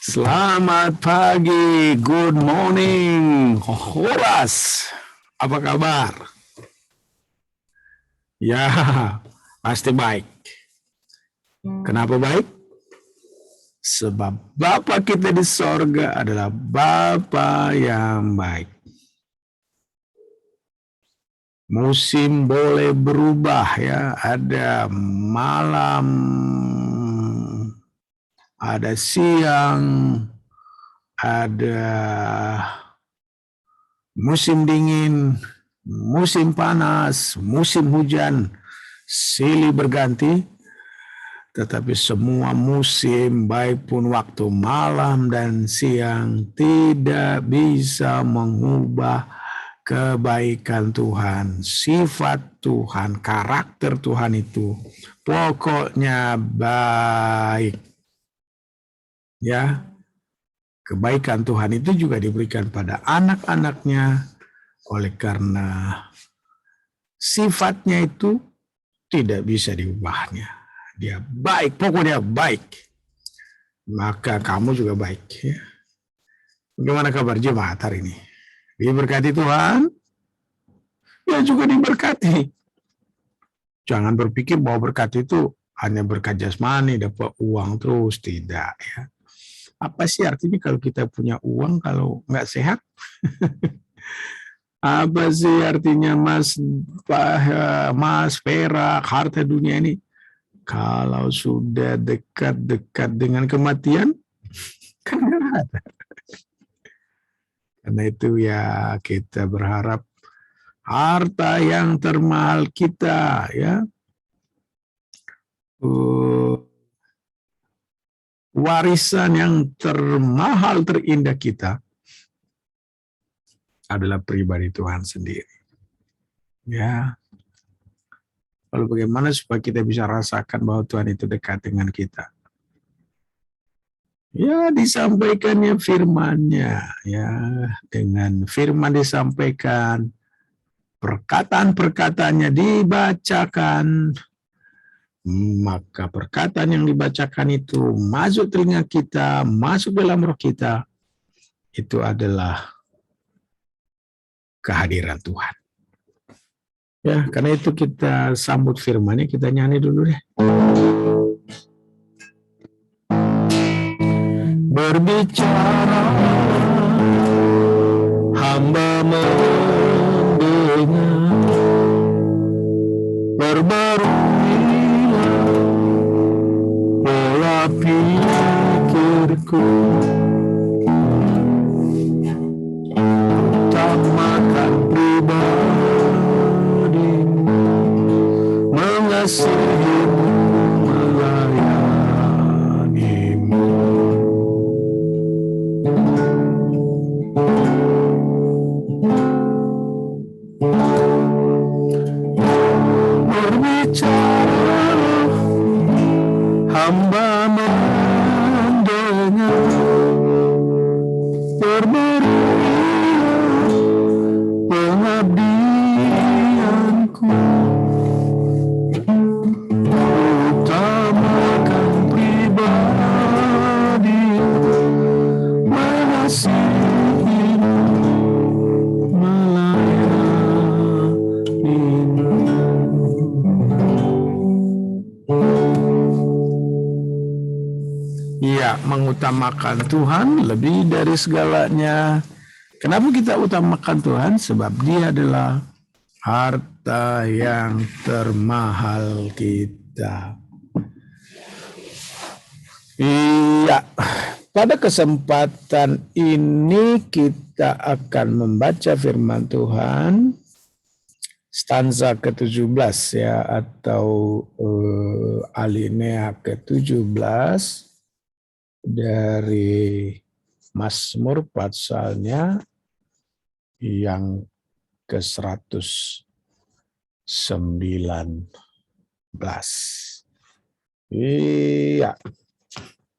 Selamat pagi, good morning, Horas. Apa kabar? Ya, pasti baik. Kenapa baik? Sebab Bapa kita di sorga adalah Bapa yang baik. Musim boleh berubah ya, ada malam, ada siang, ada musim dingin, musim panas, musim hujan, silih berganti. Tetapi semua musim, baik pun waktu malam dan siang, tidak bisa mengubah kebaikan Tuhan, sifat Tuhan, karakter Tuhan itu. Pokoknya baik. Ya, kebaikan Tuhan itu juga diberikan pada anak-anaknya oleh karena sifatnya itu tidak bisa diubahnya. Dia baik, pokoknya baik. Maka kamu juga baik. Ya. Bagaimana kabar jemaat hari ini? Diberkati Tuhan? Ya juga diberkati. Jangan berpikir bahwa berkat itu hanya berkat jasmani, dapat uang terus. Tidak. Ya. Apa sih artinya kalau kita punya uang kalau nggak sehat? Apa sih artinya mas, perak, harta dunia ini? Kalau sudah dekat-dekat dengan kematian, kan nggak ada. Karena itu ya kita berharap harta yang termahal kita ya, warisan yang termahal terindah kita adalah pribadi Tuhan sendiri. Ya. Lalu bagaimana supaya kita bisa rasakan bahwa Tuhan itu dekat dengan kita? Ya disampaikannya firman-Nya ya, dengan firman disampaikan, perkataan-perkataannya dibacakan, maka perkataan yang dibacakan itu masuk telinga kita, masuk dalam roh kita, itu adalah kehadiran Tuhan. Ya, karena itu kita sambut firman-Nya, kita nyanyi dulu deh. Berbicara, hamba mendengar, berbaruilah pola pikirku, utamakan pribadimu, mengasihimu, melayanimu. Berbicara, hamba mendengar, berberilah pengabdianku, utamakan pribadi, mengasihimu, melayanimu. Ya, mengutamakan Tuhan lebih dari segalanya. Kenapa kita utamakan Tuhan? Sebab Dia adalah harta yang termahal kita. Iya, pada kesempatan ini kita akan membaca firman Tuhan stanza ke-17 ya, atau alinea ke-17 dari Mazmur pasalnya yang ke-119. Iya.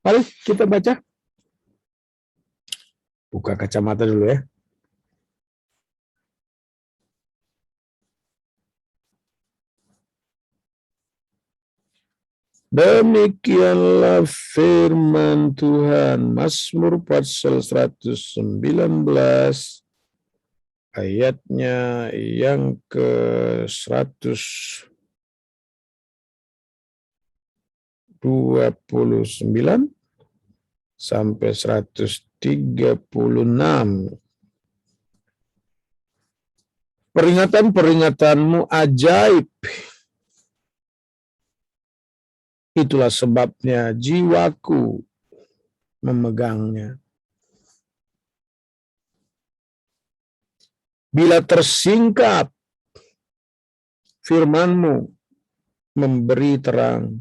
Mari kita baca. Buka kacamata dulu ya. Demikianlah firman Tuhan. Mazmur pasal 119 ayatnya yang ke-129 sampai 136. Peringatan-peringatanmu ajaib. Itulah sebabnya jiwaku memegangnya. Bila tersingkap, firman-Mu memberi terang,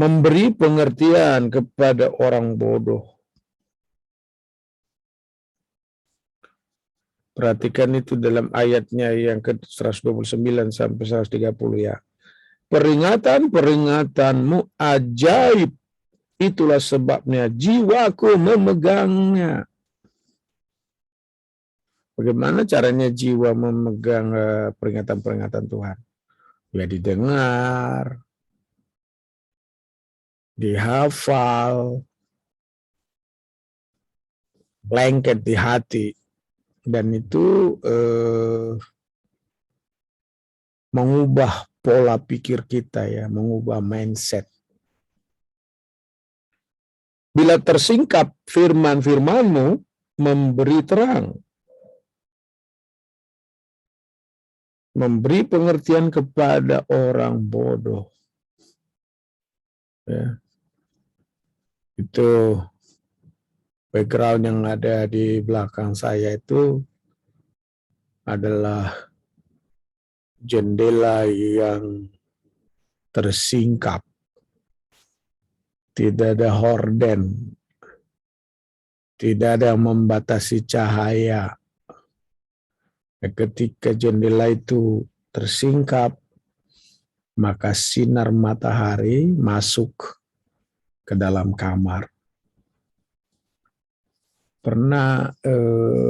memberi pengertian kepada orang bodoh. Perhatikan itu dalam ayatnya yang ke-129 sampai 130 ya. Peringatan-peringatanmu ajaib, itulah sebabnya jiwaku memegangnya. Bagaimana caranya jiwa memegang peringatan-peringatan Tuhan? Ya didengar, dihafal, lengket di hati, dan itu mengubah pola pikir kita ya, mengubah mindset. Bila tersingkap firman-firman-Mu memberi terang, memberi pengertian kepada orang bodoh. Ya. Itu background yang ada di belakang saya itu adalah jendela yang tersingkap. Tidak ada horden. Tidak ada yang membatasi cahaya. Ketika jendela itu tersingkap, maka sinar matahari masuk ke dalam kamar. Pernah,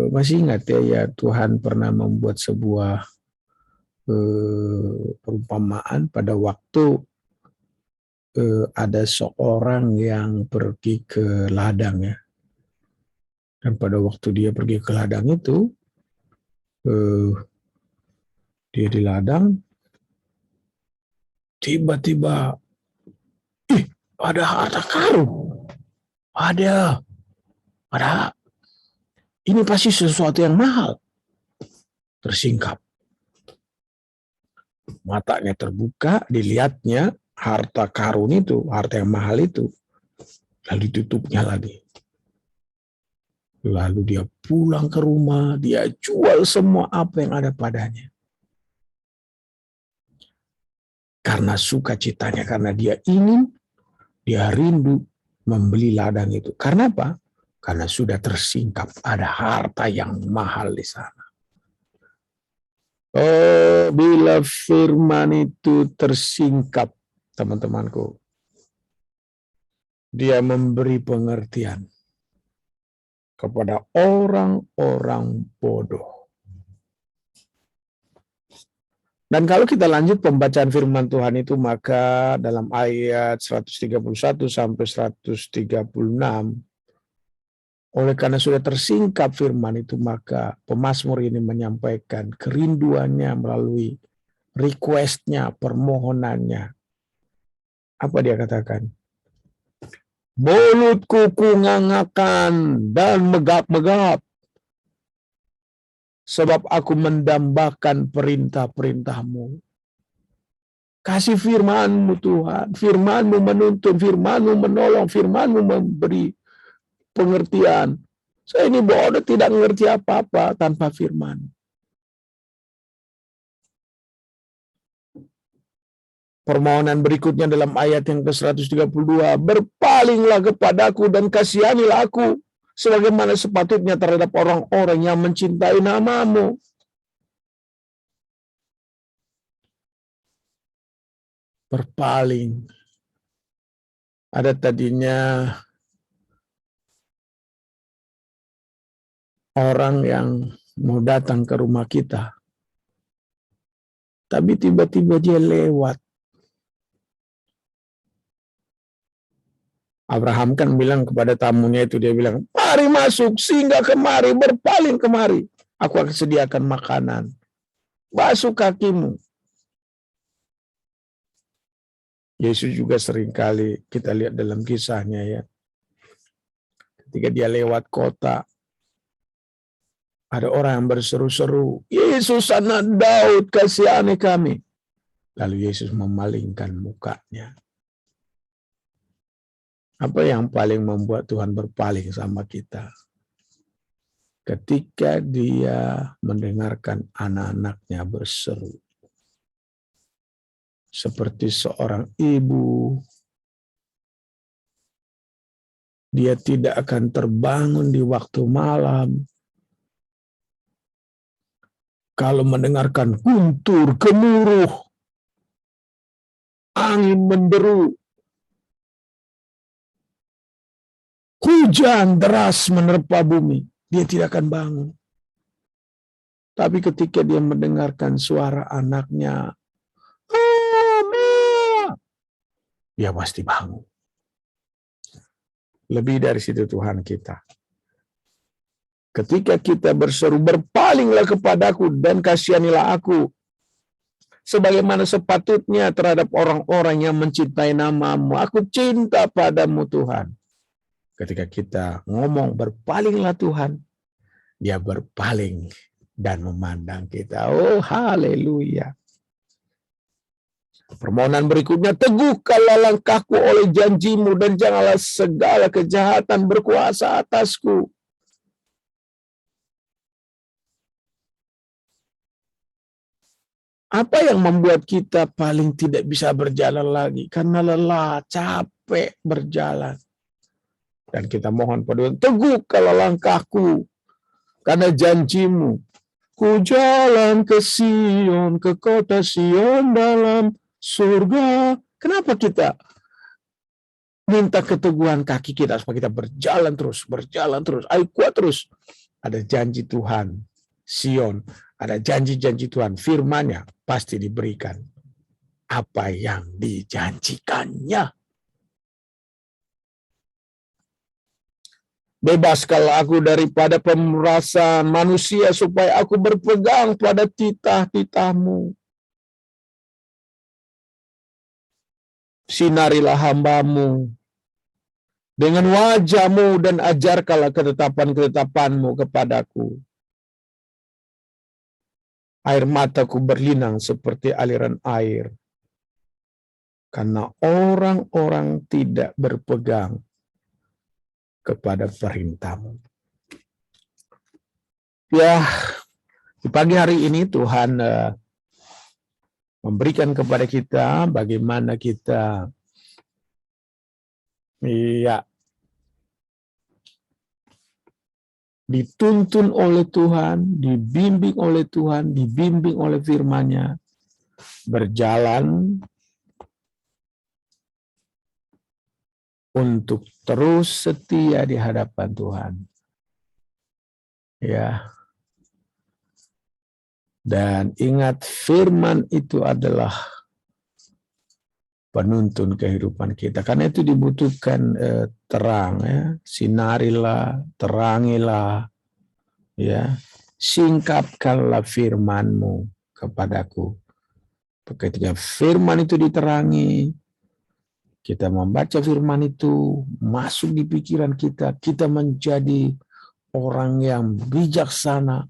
masih ingat ya Tuhan pernah membuat sebuah perumpamaan pada waktu ada seorang yang pergi ke ladang ya. Dan pada waktu dia pergi ke ladang itu, dia di ladang, tiba-tiba, ada harta karun. Ada. Ini pasti sesuatu yang mahal. Tersingkap. Matanya terbuka, dilihatnya harta karun itu, harta yang mahal itu. Lalu ditutupnya lagi. Lalu dia pulang ke rumah, dia jual semua apa yang ada padanya. Karena sukacitanya, karena dia rindu membeli ladang itu. Karena apa? Karena sudah tersingkap, ada harta yang mahal di sana. Oh, bila firman itu tersingkap, teman-temanku, dia memberi pengertian kepada orang-orang bodoh. Dan kalau kita lanjut pembacaan firman Tuhan itu, maka dalam ayat 131 sampai 136, oleh karena sudah tersingkap firman itu, maka pemazmur ini menyampaikan kerinduannya melalui request-nya, permohonannya. Apa dia katakan? Mulutku kungangakan dan megap-megap, sebab aku mendambakan perintah-perintah-Mu. Kasih firman-Mu Tuhan, firman-Mu menuntun, firman-Mu menolong, firman-Mu memberi pengertian. Saya ini bodoh, tidak mengerti apa-apa tanpa firman. Permohonan berikutnya dalam ayat yang ke-132, berpalinglah kepadaku dan kasihanilah aku, sebagaimana sepatutnya terhadap orang-orang yang mencintai nama-Mu. Berpaling. Ada tadinya orang yang mau datang ke rumah kita, tapi tiba-tiba dia lewat Abraham kan bilang kepada tamunya itu, dia bilang, mari masuk, singgah kemari, berpaling kemari. Aku akan sediakan makanan. Basuh kakimu. Yesus juga seringkali kita lihat dalam kisahnya ya. Ketika dia lewat kota, ada orang yang berseru-seru, Yesus anak Daud, kasihani kami. Lalu Yesus memalingkan mukanya. Apa yang paling membuat Tuhan berpaling sama kita? Ketika dia mendengarkan anak-anaknya berseru. Seperti seorang ibu, dia tidak akan terbangun di waktu malam kalau mendengarkan guntur, gemuruh, angin menderu, hujan deras menerpa bumi. Dia tidak akan bangun. Tapi ketika dia mendengarkan suara anaknya, Mama, dia pasti bangun. Lebih dari situ Tuhan kita. Ketika kita berseru, berpalinglah kepadaku dan kasihanilah aku, sebagaimana sepatutnya terhadap orang-orang yang mencintai nama-Mu. Aku cinta padamu Tuhan. Ketika kita ngomong berpalinglah Tuhan, dia berpaling dan memandang kita. Oh, haleluya. Permohonan berikutnya, teguhkanlah langkahku oleh janji-Mu dan janganlah segala kejahatan berkuasa atasku. Apa yang membuat kita paling tidak bisa berjalan lagi? Karena lelah, capek berjalan. Dan kita mohon pada Tuhan, teguhkanlah langkahku karena janji-Mu. Ku jalan ke Sion, ke kota Sion dalam surga. Kenapa kita minta keteguhan kaki kita supaya kita berjalan terus. Ayo kuat terus. Ada janji Tuhan, Sion, ada janji-janji Tuhan, firman-Nya pasti diberikan apa yang dijanjikannya. Bebaskanlah aku daripada pemerasan manusia supaya aku berpegang pada titah-titah-Mu. Sinarilah hamba-Mu dengan wajah-Mu dan ajarkanlah ketetapan-ketetapan-Mu kepadaku. Air mataku berlinang seperti aliran air, karena orang-orang tidak berpegang kepada perintah-Mu. Ya, di pagi hari ini Tuhan memberikan kepada kita bagaimana kita dituntun oleh Tuhan, dibimbing oleh Tuhan, dibimbing oleh firman-Nya, berjalan untuk terus setia di hadapan Tuhan. Ya. Dan ingat, firman itu adalah penuntun kehidupan kita. Karena itu dibutuhkan terang, ya. Sinarilah, terangilah, ya. Singkapkanlah firman-Mu kepadaku. Ketika firman itu diterangi, kita membaca firman itu, masuk di pikiran kita, kita menjadi orang yang bijaksana,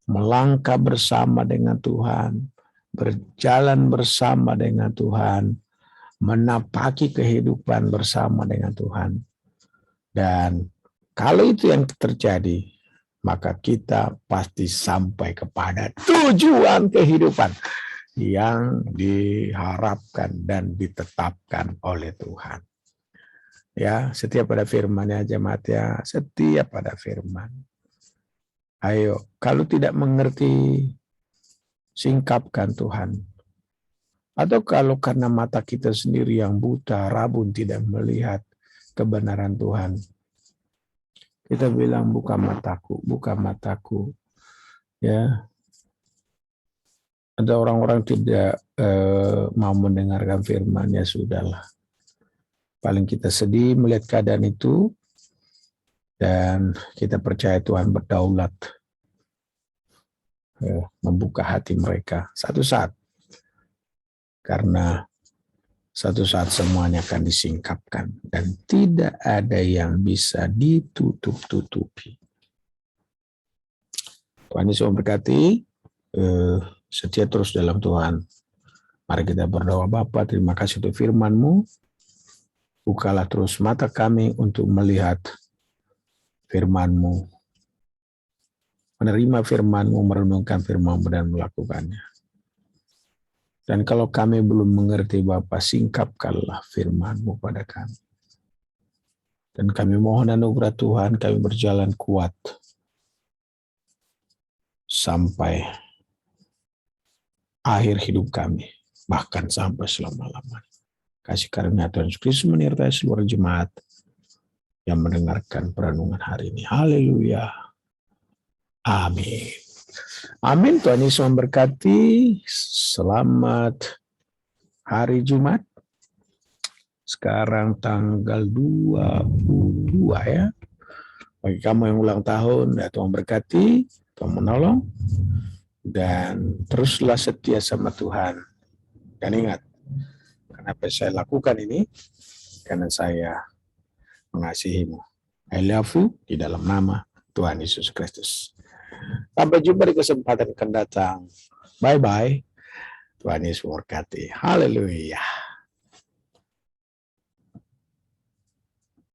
melangkah bersama dengan Tuhan, berjalan bersama dengan Tuhan, menapaki kehidupan bersama dengan Tuhan. Dan kalau itu yang terjadi, maka kita pasti sampai kepada tujuan kehidupan yang diharapkan dan ditetapkan oleh Tuhan. Ya, setia pada firman-Nya, jemaat ya, setia pada firman. Ayo, kalau tidak mengerti, singkapkan Tuhan. Atau kalau karena mata kita sendiri yang buta, rabun, tidak melihat kebenaran Tuhan, kita bilang, buka mataku. Ya, ada orang-orang tidak mau mendengarkan firman, ya sudahlah. Paling kita sedih melihat keadaan itu, dan kita percaya Tuhan berdaulat membuka hati mereka satu saat. Karena satu saat semuanya akan disingkapkan dan tidak ada yang bisa ditutup-tutupi. Tuhan Yesus memberkati. Setia terus dalam Tuhan. Mari kita berdoa. Bapa, terima kasih untuk firman-Mu. Bukalah terus mata kami untuk melihat firman-Mu, menerima firman-Mu, merenungkan firman-Mu dan melakukannya. Dan kalau kami belum mengerti Bapa, singkapkanlah firman-Mu pada kami. Dan kami mohon anugerah Tuhan, kami berjalan kuat sampai akhir hidup kami, bahkan sampai selama-lamanya. Kasih karunia Tuhan Yesus Kristus menyertai seluruh jemaat yang mendengarkan perenungan hari ini. Haleluya. Amin. Amin. Tuhan Yesus memberkati. Selamat hari Jumat. Sekarang tanggal 22 ya. Bagi kamu yang ulang tahun, ya Tuhan berkati, Tuhan menolong. Dan teruslah setia sama Tuhan. Dan ingat, kenapa saya lakukan ini? Karena saya mengasihimu. I love you di dalam nama Tuhan Yesus Kristus. Sampai jumpa di kesempatan akan datang. Bye-bye. Tuhan Yesus memberkati. Haleluya.